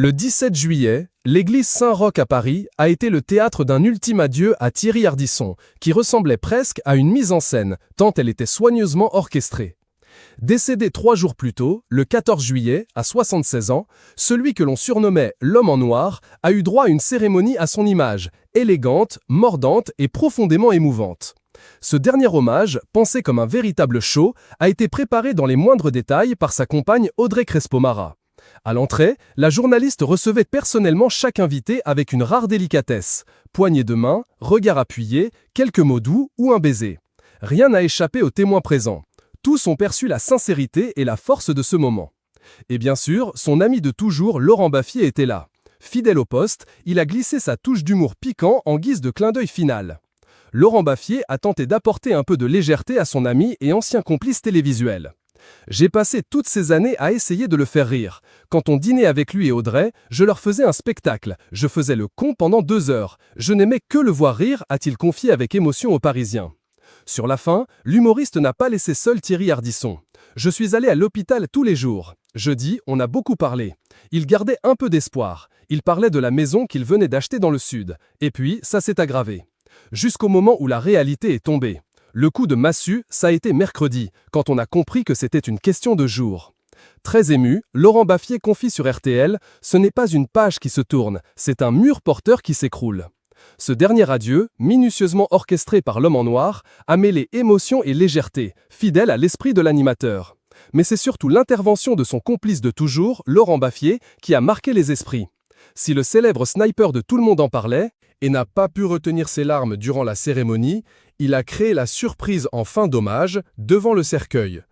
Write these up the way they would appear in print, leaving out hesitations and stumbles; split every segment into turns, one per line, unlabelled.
Le 17 juillet, l'église Saint-Roch à Paris a été le théâtre d'un ultime adieu à Thierry Ardisson, qui ressemblait presque à une mise en scène, tant elle était soigneusement orchestrée. Décédé 3 jours plus tôt, le 14 juillet, à 76 ans, celui que l'on surnommait l'homme en noir a eu droit à une cérémonie à son image, élégante, mordante et profondément émouvante. Ce dernier hommage, pensé comme un véritable show, a été préparé dans les moindres détails par sa compagne Audrey Crespo-Mara. À l'entrée, la journaliste recevait personnellement chaque invité avec une rare délicatesse. Poignée de main, regard appuyé, quelques mots doux ou un baiser. Rien n'a échappé aux témoins présents. Tous ont perçu la sincérité et la force de ce moment. Et bien sûr, son ami de toujours, Laurent Baffie, était là. Fidèle au poste, il a glissé sa touche d'humour piquant en guise de clin d'œil final. Laurent Baffie a tenté d'apporter un peu de légèreté à son ami et ancien complice télévisuel. J'ai passé toutes ces années à essayer de le faire rire. Quand on dînait avec lui et Audrey, je leur faisais un spectacle. Je faisais le con pendant 2 heures. Je n'aimais que le voir rire, a-t-il confié avec émotion aux Parisiens. Sur la fin, l'humoriste n'a pas laissé seul Thierry Ardisson. Je suis allé à l'hôpital tous les jours. Jeudi, on a beaucoup parlé. Il gardait un peu d'espoir. Il parlait de la maison qu'il venait d'acheter dans le sud. Et puis, ça s'est aggravé. Jusqu'au moment où la réalité est tombée. Le coup de massue, ça a été mercredi, quand on a compris que c'était une question de jours. Très ému, Laurent Baffie confie sur RTL « Ce n'est pas une page qui se tourne, c'est un mur porteur qui s'écroule ». Ce dernier adieu, minutieusement orchestré par l'homme en noir, a mêlé émotion et légèreté, fidèle à l'esprit de l'animateur. Mais c'est surtout l'intervention de son complice de toujours, Laurent Baffie, qui a marqué les esprits. Si le célèbre sniper de Tout le monde en parlait, et n'a pas pu retenir ses larmes durant la cérémonie, il a créé la surprise en fin d'hommage devant le cercueil.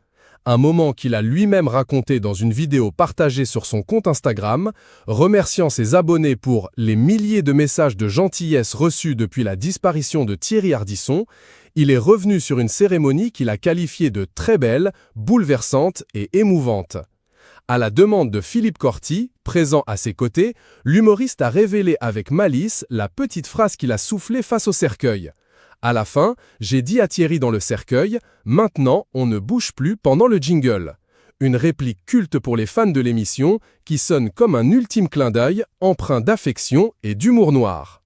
Un moment qu'il a lui-même raconté dans une vidéo partagée sur son compte Instagram, remerciant ses abonnés pour les milliers de messages de gentillesse reçus depuis la disparition de Thierry Ardisson. Il est revenu sur une cérémonie qu'il a qualifiée de très belle, bouleversante et émouvante. À la demande de Philippe Corti, présent à ses côtés, l'humoriste a révélé avec malice la petite phrase qu'il a soufflée face au cercueil. À la fin, j'ai dit à Thierry dans le cercueil « Maintenant, on ne bouge plus pendant le jingle ». Une réplique culte pour les fans de l'émission qui sonne comme un ultime clin d'œil, empreint d'affection et d'humour noir.